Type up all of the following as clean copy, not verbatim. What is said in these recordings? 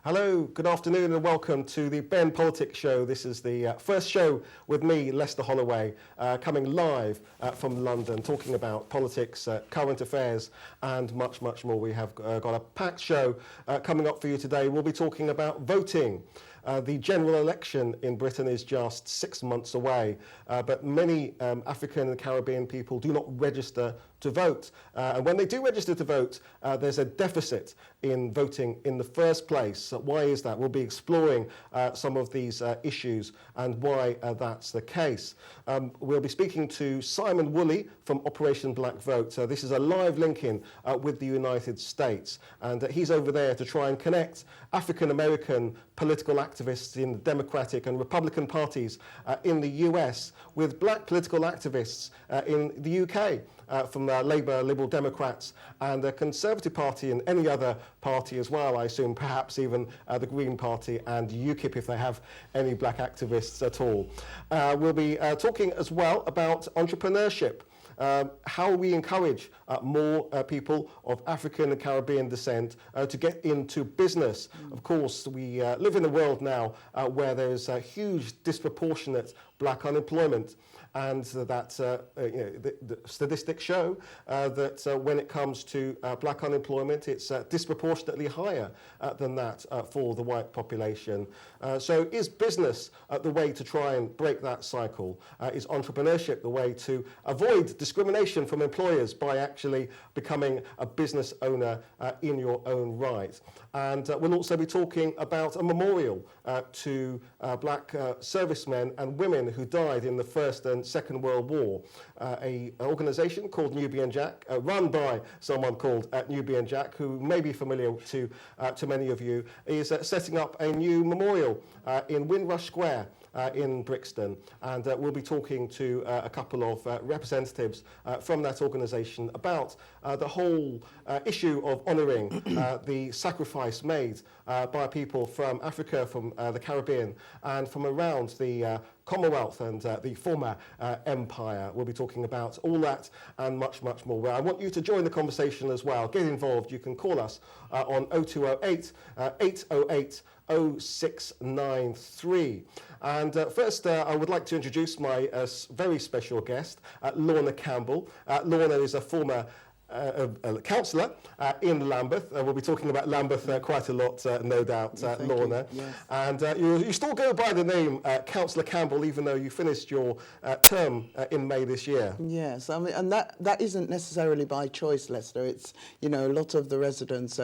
Hello, good afternoon and welcome to the Ben Politics Show. This is the first show with me, Lester Holloway, coming live from London, talking about politics, current affairs and much, much more. We have got a packed show coming up for you today. We'll be talking about voting. The general election in Britain is just 6 months away, but many African and Caribbean people do not register to vote. And when they do register to vote, there's a deficit in voting in the first place. Why is that? We'll be exploring some of these issues and why that's the case. We'll be speaking to Simon Woolley from Operation Black Vote. This is a live link-in with the United States, and he's over there to try and connect African-American political activists in the Democratic and Republican parties in the US with black political activists in the UK. From Labour, Liberal Democrats and the Conservative Party and any other party as well, I assume, perhaps even the Green Party and UKIP if they have any black activists at all. We'll be talking as well about entrepreneurship. How we encourage more people of African and Caribbean descent to get into business. Of course, we live in a world now where there is a huge disproportionate black unemployment, and that the statistics show that when it comes to black unemployment, it's disproportionately higher than that for the white population. So is business the way to try and break that cycle? Is entrepreneurship the way to avoid discrimination from employers by actually becoming a business owner in your own right? And we'll also be talking about a memorial to black servicemen and women who died in the First and Second World War. An organisation called Nubian Jak, run by someone called Nubian Jak, who may be familiar to many of you, is setting up a new memorial in Windrush Square in Brixton, and we'll be talking to a couple of representatives from that organisation about the whole issue of honouring the sacrifice made by people from Africa, from the Caribbean and from around the Commonwealth and the former empire. We'll be talking about all that and much, much more. I want you to join the conversation as well. Get involved. You can call us on 0208 808 0693. And first, I would like to introduce my very special guest, Lorna Campbell. Lorna is a former councillor in Lambeth. We'll be talking about Lambeth quite a lot, no doubt, Lorna. Yes. And you still go by the name Councillor Campbell, even though you finished your term in May this year. Yes, I mean, and that isn't necessarily by choice, Lester. It's, you know, a lot of the residents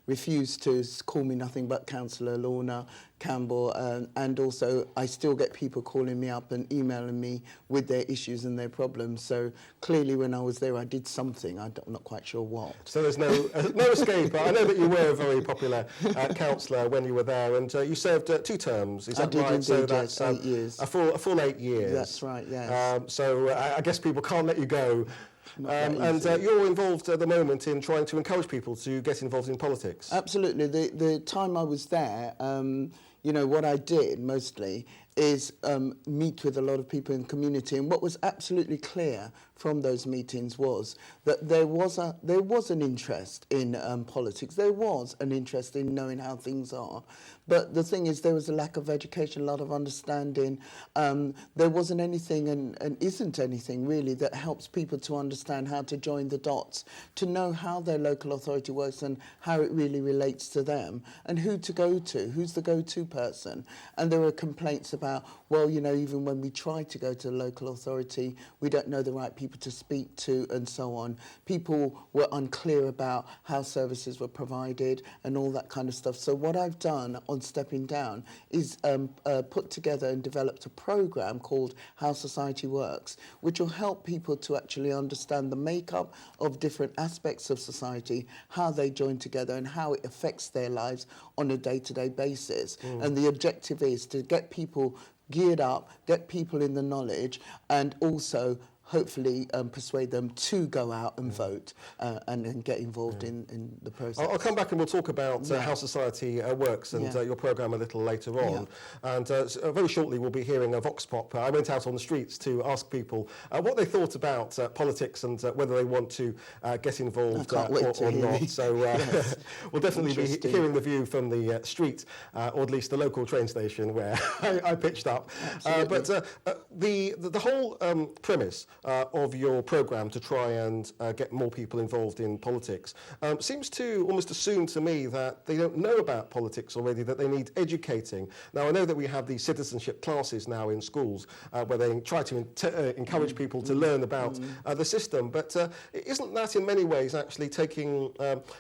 refuse to call me nothing but Councillor Lorna Campbell, and also I still get people calling me up and emailing me with their issues and their problems. So clearly when I was there I did something, I'm not quite sure what. So there's no escape. I know that you were a very popular councillor when you were there, and you served 2 terms, is that I did right? Indeed, so that's 8 years. A full 8 years. That's right, yes. So I guess people can't let you go. And you're involved at the moment in trying to encourage people to get involved in politics. Absolutely. The time I was there, you know, what I did mostly is meet with a lot of people in the community, and what was absolutely clear from those meetings was that there was an interest in politics. There was an interest in knowing how things are, but the thing is there was a lack of education, a lot of understanding. There wasn't anything and isn't anything really that helps people to understand how to join the dots, to know how their local authority works and how it really relates to them, and who to go to, who's the go-to person. And there were complaints about, well, you know, even when we try to go to the local authority, we don't know the right people to speak to and so on. People were unclear about how services were provided and all that kind of stuff. So what I've done on stepping down is put together and developed a program called How Society Works, which will help people to actually understand the makeup of different aspects of society, how they join together and how it affects their lives on a day-to-day basis. And the objective is to get people geared up, get people in the knowledge, and also hopefully persuade them to go out and vote and get involved in the process. I'll come back and we'll talk about how society works and your programme a little later on. And very shortly we'll be hearing a Vox Pop. I went out on the streets to ask people what they thought about politics and whether they want to get involved or not. So we'll definitely be hearing the view from the street, or at least the local train station where I pitched up. But the whole premise of your programme to try and get more people involved in politics seems to almost assume to me that they don't know about politics already, that they need educating. Now, I know that we have these citizenship classes now in schools where they try to encourage people to learn about the system, but isn't that in many ways actually taking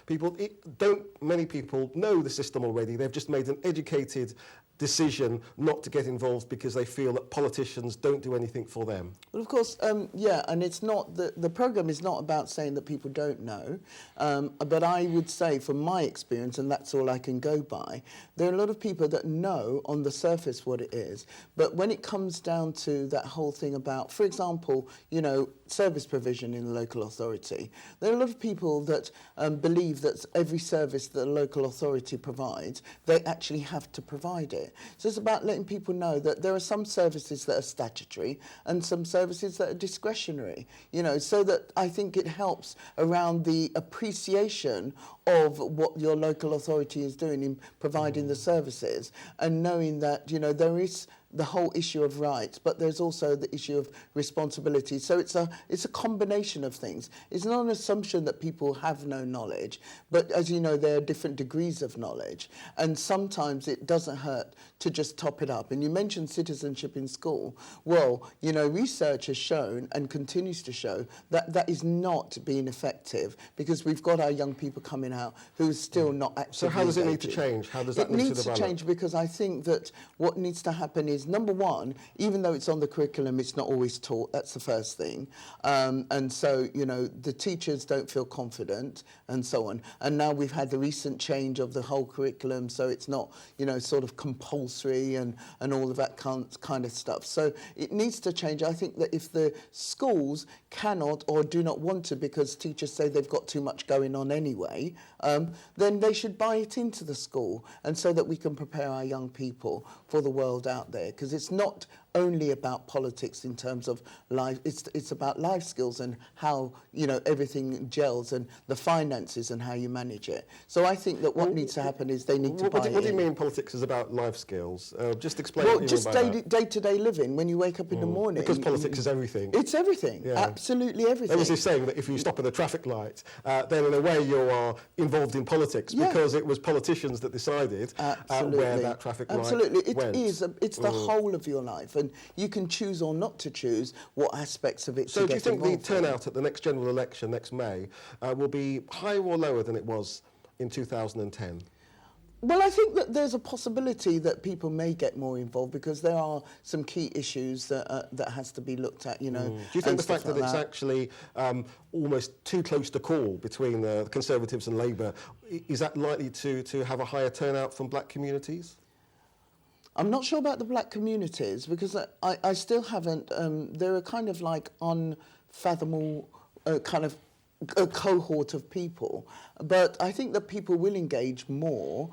people... Don't many people know the system already? They've just made an educated decision not to get involved because they feel that politicians don't do anything for them. Well, of course, and it's not, the programme is not about saying that people don't know, but I would say from my experience, and that's all I can go by, there are a lot of people that know on the surface what it is, but when it comes down to that whole thing about, for example, you know, service provision in the local authority, there are a lot of people that believe that every service that a local authority provides, they actually have to provide it. So it's about letting people know that there are some services that are statutory and some services that are discretionary, you know, so that I think it helps around the appreciation of what your local authority is doing in providing the services, and knowing that, you know, there is the whole issue of rights, but there's also the issue of responsibility. So it's a combination of things. It's not an assumption that people have no knowledge, but as you know, there are different degrees of knowledge, and sometimes it doesn't hurt to just top it up. And you mentioned citizenship in school. Well, you know, research has shown and continues to show that that is not being effective, because we've got our young people coming out who are still not actively So how does it need to engaging. change? How does that need to develop? It needs to change, because I think that what needs to happen is, number one, even though it's on the curriculum, it's not always taught. That's the first thing. And so, you know, the teachers don't feel confident and so on. And now we've had the recent change of the whole curriculum, so it's not, you know, sort of compulsory and all of that kind of stuff. So it needs to change. I think that if the schools cannot or do not want to, because teachers say they've got too much going on anyway, then they should buy it into the school, and so that we can prepare our young people for the world out there. Because it's not only about politics in terms of life, it's about life skills and how, you know, everything gels, and the finances and how you manage it. So I think that what needs to happen is they need to buy it. What do you mean politics is about life skills? Just explain well, what you mean by that. day-to-day living, when you wake up in the morning. Because politics is everything. It's everything, absolutely everything. There was this saying that if you stop at a traffic light, then in a way you are involved in politics, because it was politicians that decided where that traffic light went. It's the whole of your life, and you can choose or not to choose what aspects of it to get involved in. So do you think the turnout at the next general election next May will be higher or lower than it was in 2010? Well, I think that there's a possibility that people may get more involved, because there are some key issues that has to be looked at, you know. Do you think the fact that it's actually almost too close to call between the Conservatives and Labour, is that likely to have a higher turnout from black communities? I'm not sure about the black communities, because I still haven't, there are kind of like unfathomable kind of a cohort of people, but I think that people will engage more.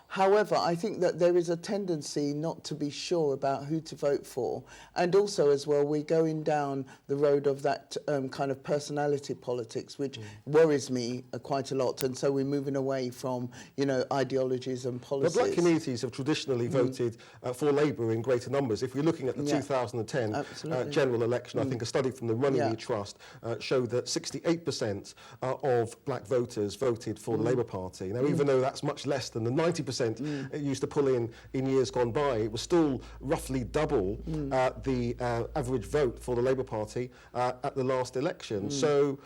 However, I think that there is a tendency not to be sure about who to vote for, and also as well we're going down the road of that kind of personality politics, which worries me quite a lot, and so we're moving away from, you know, ideologies and policies. But black communities have traditionally voted for Labour in greater numbers. If we're looking at the 2010 general election, I think a study from the Runnymede Trust showed that 68% of black voters voted for the Labour Party. Now, even though that's much less than the 90% it used to pull in years gone by, it was still roughly double the average vote for the Labour Party at the last election. So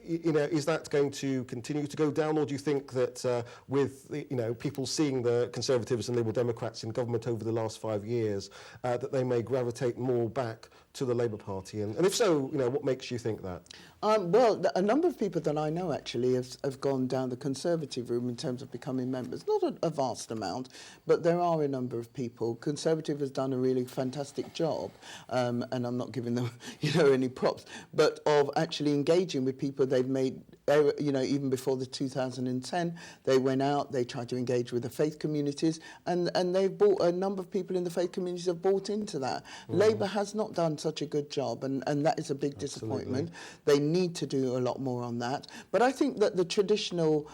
is that going to continue to go down, or do you think that with people seeing the Conservatives and Liberal Democrats in government over the last 5 years, that they may gravitate more back to the Labour Party? And if so, what makes you think that? Well, a number of people that I know actually have gone down the Conservative route in terms of becoming members. Not a vast amount, but there are a number of people. Conservative has done a really fantastic job, and I'm not giving them, any props, but of actually engaging with people they've made. Even before the 2010, they went out, they tried to engage with the faith communities, and they've bought, a number of people in the faith communities have bought into that. Labour has not done such a good job, and that is a big disappointment. They need to do a lot more on that. But I think that the traditional,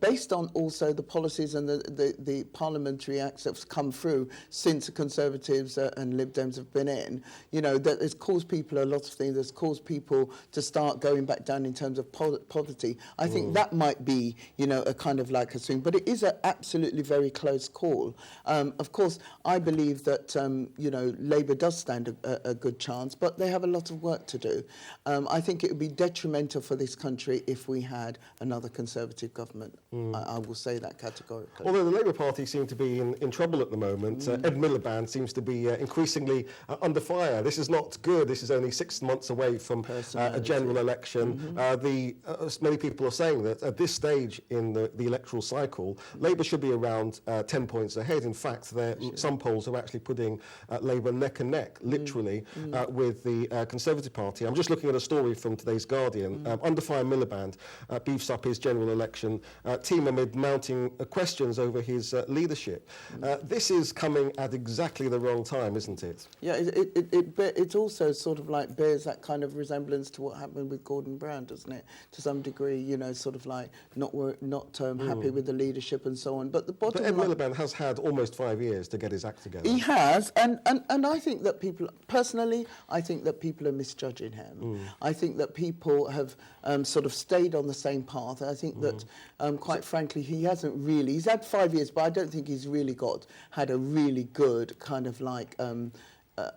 based on also the policies and the parliamentary acts that have come through since the Conservatives and Lib Dems have been in, that has caused people a lot of things, that's caused people to start going back down in terms of poverty. I think that might be, a kind of like a swing, but it is an absolutely very close call. Of course, I believe that, Labour does stand a good chance, but they have a lot of work to do. I think it would be detrimental for this country if we had another Conservative government. I will say that categorically. Although the Labour Party seem to be in trouble at the moment, Ed Miliband seems to be increasingly under fire. This is not good. This is only 6 months away from a general election. Many people are saying that at this stage in the electoral cycle, Labour should be around 10 points ahead. In fact, some polls are actually putting Labour neck and neck, literally, with the Conservative Party. I'm just looking at a story from today's Guardian. Under fire Miliband beefs up his general election team amid mounting questions over his leadership. This is coming at exactly the wrong time, isn't it? Yeah, it also sort of like bears that kind of resemblance to what happened with Gordon Brown, doesn't it? To some degree, sort of like not happy with the leadership and so on. But the bottom Ed Miliband has had almost 5 years to get his act together. He has, and I think that people, personally, I think that people are misjudging him. I think that people have sort of stayed on the same path. I think that, quite frankly, he's had 5 years, but I don't think he's really had a really good kind of like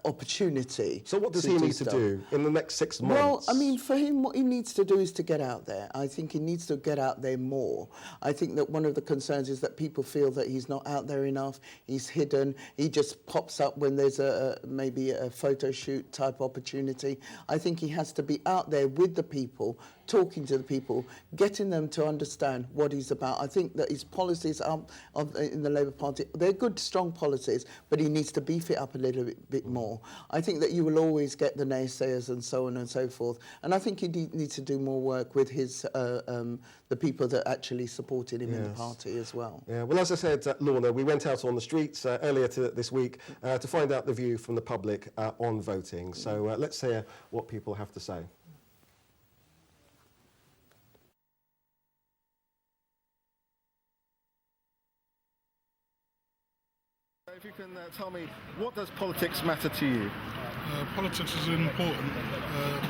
opportunity. So what does he need to do in the next 6 months? Well, I mean, for him, what he needs to do is to get out there. I think he needs to get out there more. I think that one of the concerns is that people feel that he's not out there enough, he's hidden, he just pops up when there's maybe a photo shoot type opportunity. I think he has to be out there with the people, talking to the people, getting them to understand what he's about. I think that his policies in the Labour Party, they're good, strong policies, but he needs to beef it up a little bit more. I think that you will always get the naysayers and so on and so forth, and I think he needs to do more work with his the people that actually supported him in the party as well. Yeah. Well, as I said, Lorna, we went out on the streets earlier this week to find out the view from the public on voting. So let's hear what people have to say. If you can tell me, what does politics matter to you? Politics is important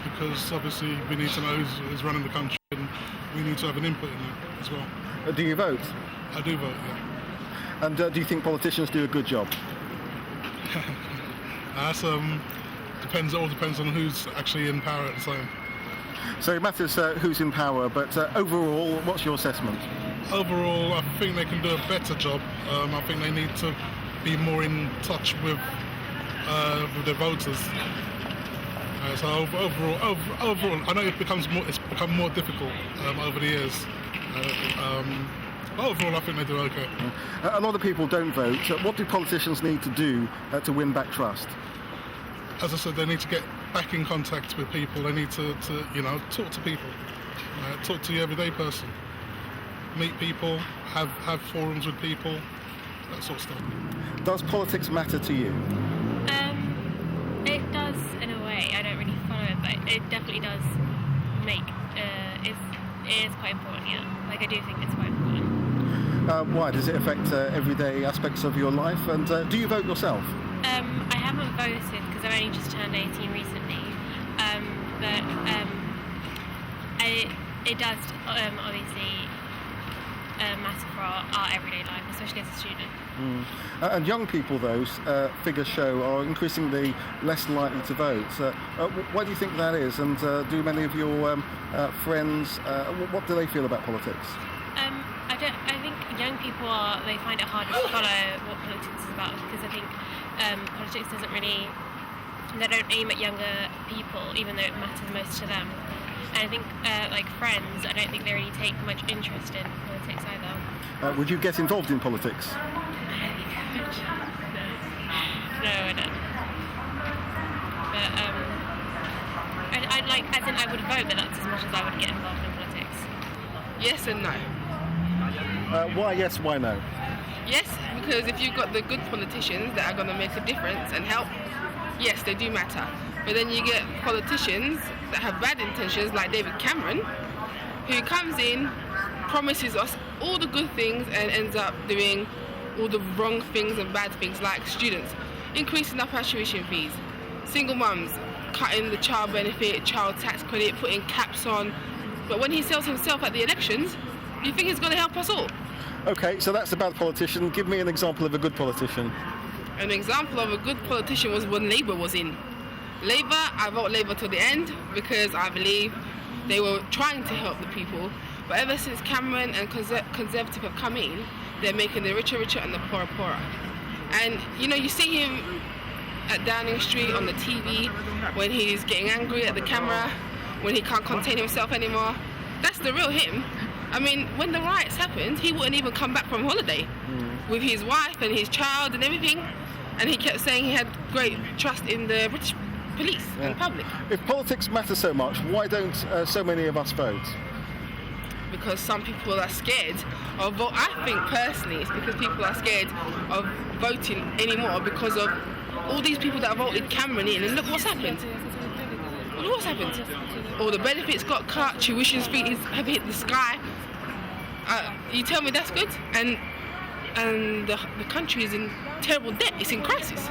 because obviously we need to know who's running the country, and we need to have an input in that as well. Do you vote? I do vote, yeah. And do you think politicians do a good job? That's depends on who's actually in power at the time. So it matters who's in power, but overall, what's your assessment? Overall, I think they can do a better job. I think they need to be more in touch with their voters. So overall, I know it's become more difficult over the years. Overall, I think they do okay. A lot of people don't vote. What do politicians need to do to win back trust? As I said, they need to get back in contact with people. They need to talk to people, talk to the everyday person, meet people, have forums with people, that sort of stuff. Does politics matter to you? It does in a way. I don't really follow it, but it definitely does make. It is quite important. Yeah, like I do think it's quite important. Why does it affect everyday aspects of your life? And do you vote yourself? I haven't voted because I've only just turned 18 recently. But it does obviously matter for our everyday life, especially as a student. And young people, those figures show, are increasingly less likely to vote. Why do you think that is? And do many of your friends, what do they feel about politics? I think young people they find it harder to follow what politics is about, because I think politics doesn't really, they don't aim at younger people, even though it matters most to them. And I think like friends, I don't think they really take much interest in politics either. Would you get involved in politics? No, I don't. But I'd like, as in I would vote, but that's as much as I would get involved in politics. Yes and no. Why yes, why no? Yes, because if you've got the good politicians that are going to make a difference and help, yes, they do matter. But then you get politicians that have bad intentions, like David Cameron, who comes in, promises us all the good things and ends up doing all the wrong things and bad things, like students, increasing up our tuition fees, single mums, cutting the child benefit, child tax credit, putting caps on. But when he sells himself at the elections, you think he's going to help us all? Okay, so that's a bad politician. Give me an example of a good politician. An example of a good politician was when Labour was in. Labour, I vote Labour till the end because I believe they were trying to help the people. But ever since Cameron and Conservative have come in, they're making the richer richer and the poorer poorer. And you know, you see him at Downing Street on the TV when he's getting angry at the camera, when he can't contain himself anymore. That's the real him. I mean, when the riots happened, he wouldn't even come back from holiday with his wife and his child and everything. And he kept saying he had great trust in the British police and public. If politics matter so much, why don't so many of us vote? Because some people are scared of vote. I think personally it's because people are scared of voting anymore because of all these people that voted Cameron in, and look what's happened. Look what's happened. All the benefits got cut, tuition fees have hit the sky. You tell me that's good? And the country is in terrible debt, it's in crisis.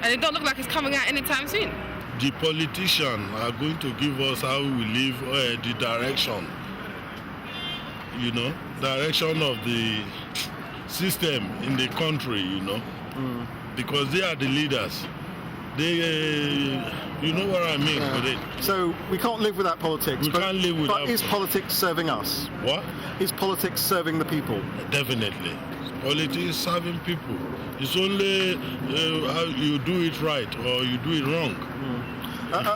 And it don't look like it's coming out anytime soon. The politicians are going to give us how we live, the direction. You know, direction of the system in the country, you know, because they are the leaders. They, you know what I mean with it. So we can't live without politics. We can't live without. But is politics serving us? What? Is politics serving the people? Definitely. Politics is serving people. It's only how you do it right or you do it wrong.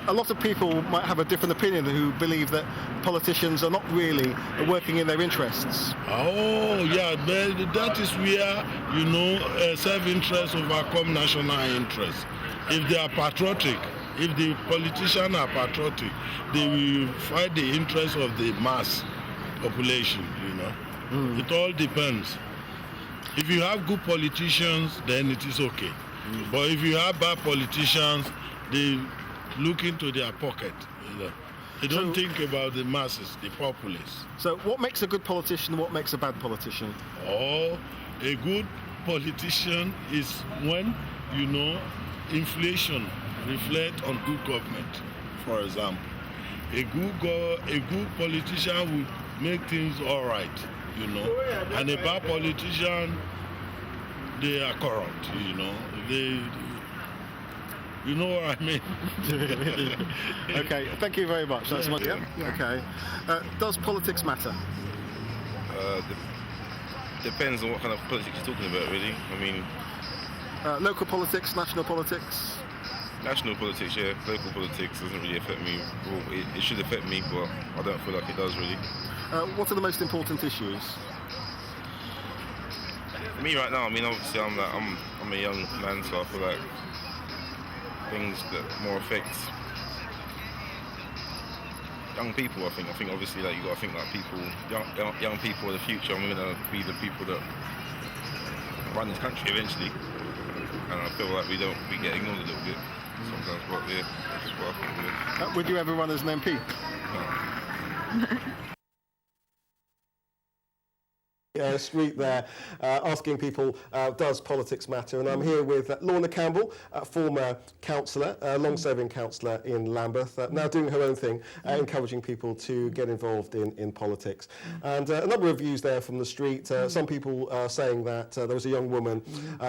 A lot of people might have a different opinion who believe that politicians are not really working in their interests. Oh, yeah, but that is where, you know, self-interest overcome national interest. If they are patriotic, if the politicians are patriotic, they will fight the interest of the mass population, you know. It all depends. If you have good politicians, then it is okay. But if you have bad politicians, they look into their pocket, you know. They don't think about the masses, the populace. So what makes a good politician, what makes a bad politician? Oh, a good politician is when, you know, inflation reflects on good government, for example. A good politician will make things all right, you know. And a bad politician, they are corrupt, you know. You know what I mean? Okay, thank you very much. That's much. Okay. Does politics matter? Depends on what kind of politics you're talking about, really. I mean, local politics, national politics? National politics, yeah. Local politics doesn't really affect me. Well, it should affect me, but I don't feel like it does, really. What are the most important issues? For me right now, I mean, obviously I'm a young man, so I feel like things that more affect young people. I think obviously like you got to think like people, young people are the future, and we're gonna be the people that run this country eventually. And I feel like we get ignored a little bit sometimes. But yeah, that's what I think. Would you ever run as an MP? No. street there, asking people, does politics matter? And I'm here with Lorna Campbell, former councillor, long-serving councillor in Lambeth, now doing her own thing, encouraging people to get involved in politics. And a number of views there from the street. Some people saying that there was a young woman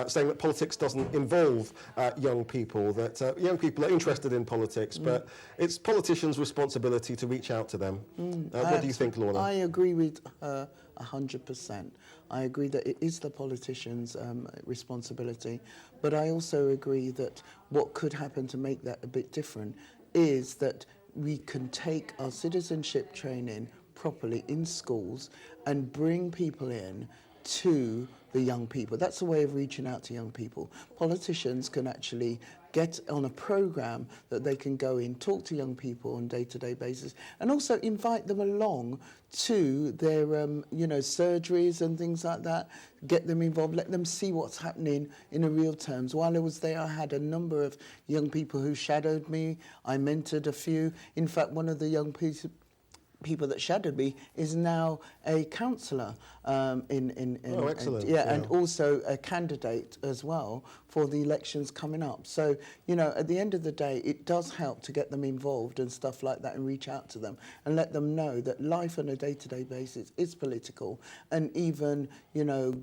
saying that politics doesn't involve young people, that young people are interested in politics, but it's politicians' responsibility to reach out to them. What do you think, Lorna? I agree with her 100%. I agree that it is the politicians' responsibility, but I also agree that what could happen to make that a bit different is that we can take our citizenship training properly in schools and bring people in to the young people. That's a way of reaching out to young people. Politicians can actually get on a program that they can go in, talk to young people on a day-to-day basis, and also invite them along to their, surgeries and things like that, get them involved, let them see what's happening in a real terms. While I was there, I had a number of young people who shadowed me. I mentored a few. In fact, one of the young people that shadowed me is now a councillor excellent. and also a candidate as well for the elections coming up. So, at the end of the day, it does help to get them involved and stuff like that and reach out to them and let them know that life on a day-to-day basis is political, and even,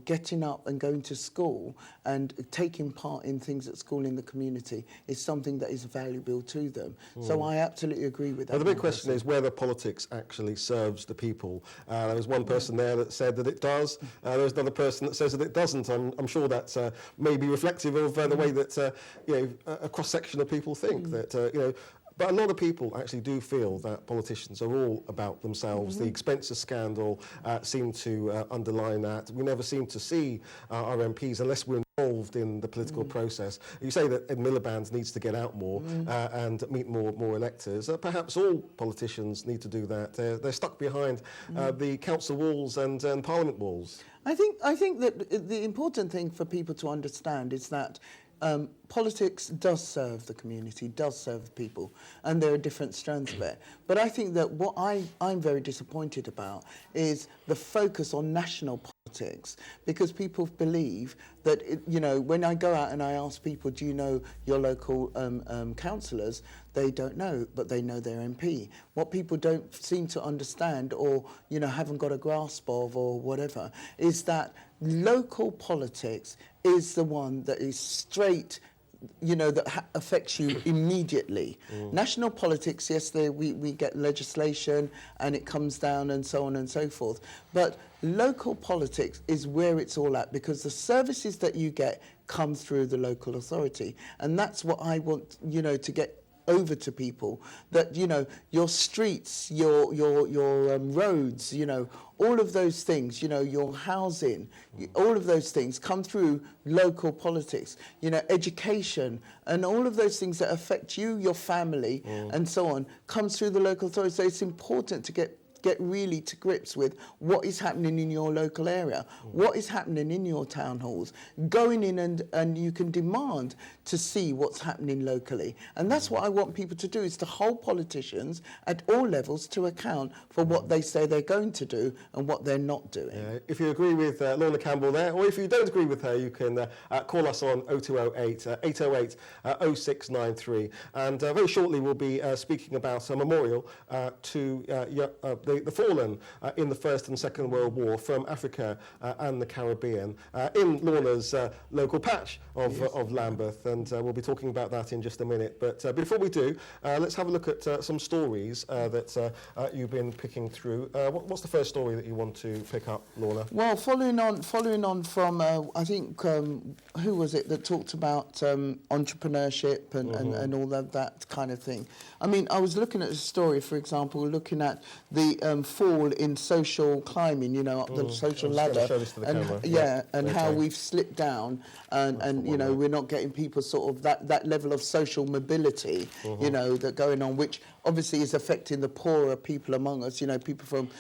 getting up and going to school and taking part in things at school in the community is something that is valuable to them. So I absolutely agree with that. Well, the big question is whether politics actually serves the people. There was one person there that said that it does. There was another person that says that it doesn't. I'm sure that's maybe reflective of the way that a cross-section of people think. That but a lot of people actually do feel that politicians are all about themselves. The expenses scandal seemed to underline that. We never seem to see our MPs unless we're involved in the political process. You say that Ed Miliband needs to get out more and meet more electors. Perhaps all politicians need to do that. They're stuck behind the council walls and parliament walls. I think that the important thing for people to understand is that politics does serve the community, does serve the people, and there are different strands of it. But I think that what I'm very disappointed about is the focus on national politics, because people believe that, when I go out and I ask people, do you know your local councillors, they don't know, but they know their MP. What people don't seem to understand or, haven't got a grasp of or whatever, is that local politics is the one that is straight, that affects you immediately. National politics, yes, we get legislation and it comes down and so on and so forth. But local politics is where it's all at, because the services that you get come through the local authority. And that's what I want, to get over to people, that your streets, your roads, all of those things, your housing, all of those things come through local politics, education, and all of those things that affect you, your family, and so on, comes through the local authority. So it's important to get really to grips with what is happening in your local area, what is happening in your town halls, going in and you can demand to see what's happening locally. And that's what I want people to do, is to hold politicians at all levels to account for what they say they're going to do and what they're not doing. If you agree with Lorna Campbell there, or if you don't agree with her, you can call us on 0208 808 0693. And very shortly we'll be speaking about a memorial to the fallen in the First and Second World War from Africa and the Caribbean in Lorna's local patch of Lambeth, and we'll be talking about that in just a minute. But before we do, let's have a look at some stories that you've been picking through. What's the first story that you want to pick up, Lorna? Well, following on from, I think, who was it that talked about entrepreneurship and all of that kind of thing. I mean, I was looking at a story, for example, looking at the fall in social climbing, up the social ladder, and how we've slipped down, and we're not getting people sort of that level of social mobility, that going on, which obviously is affecting the poorer people among us, people from,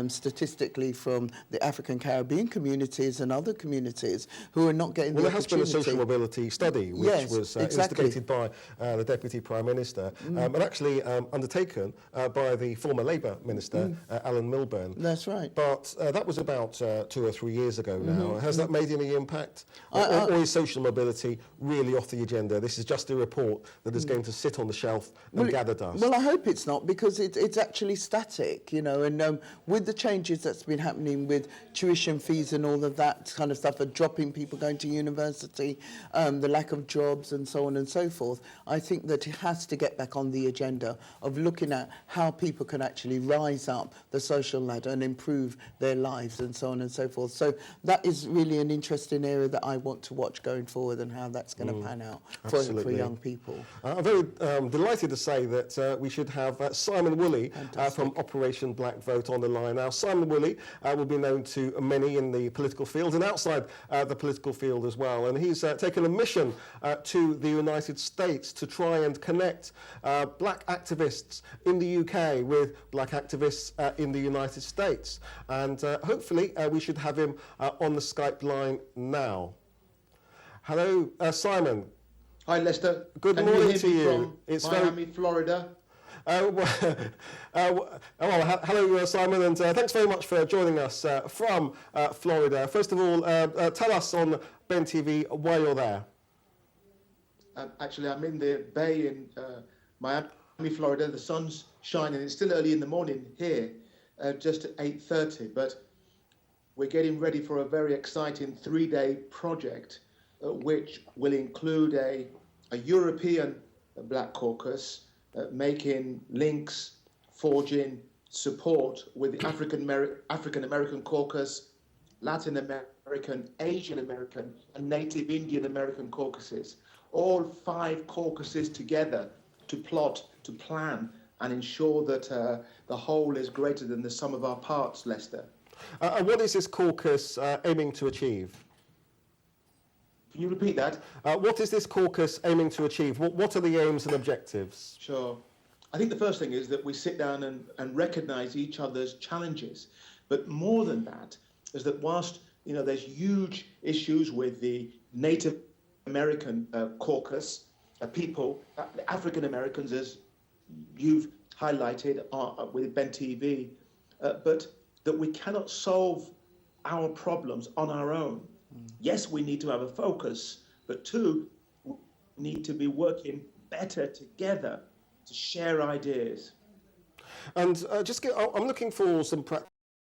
statistically from the African Caribbean communities and other communities who are not getting the opportunity. There has been a social mobility study which was instigated by the Deputy Prime Minister and actually undertaken by the former Labour Minister Minister, Alan Milburn. That's right. But that was about 2 or 3 years ago now. Has that made any impact? Or is social mobility really off the agenda? This is just a report that is going to sit on the shelf and gather dust. Well, I hope it's not, because it's actually static, you know, and with the changes that's been happening with tuition fees and all of that kind of stuff, and dropping people going to university, the lack of jobs and so on and so forth, I think that it has to get back on the agenda of looking at how people can actually rise up the social ladder and improve their lives and so on and so forth. So that is really an interesting area that I want to watch going forward, and how that's going to pan out for young people. I'm very delighted to say that we should have Simon Woolley from Operation Black Vote on the line now. Simon Woolley will be known to many in the political field and outside the political field as well, and he's taken a mission to the United States to try and connect black activists in the UK with black activists in the United States, and hopefully we should have him on the Skype line now. Hello, Simon. Hi, Lester. Good Can morning you hear to me you. From Miami, Florida. Hello, Simon, and thanks very much for joining us from Florida. First of all, tell us on Ben TV why you're there. Actually, I'm in the bay in Miami, Florida. The sun's shining. It's still early in the morning here, just at 8:30, but we're getting ready for a very exciting 3-day project, which will include a European Black Caucus, making links, forging support with the African American Caucus, Latin American, Asian American, and Native Indian American caucuses. All 5 caucuses together to plot, to plan, and ensure that the whole is greater than the sum of our parts, Lester. And what is this caucus aiming to achieve? Can you repeat that? What is this caucus aiming to achieve? What are the aims and objectives? Sure. I think the first thing is that we sit down and recognise each other's challenges. But more than that is that whilst there's huge issues with the Native American caucus, people, African Americans, as you've highlighted with Ben TV, but that we cannot solve our problems on our own. Yes, we need to have a focus, but 2, we need to be working better together to share ideas. And I'm looking for some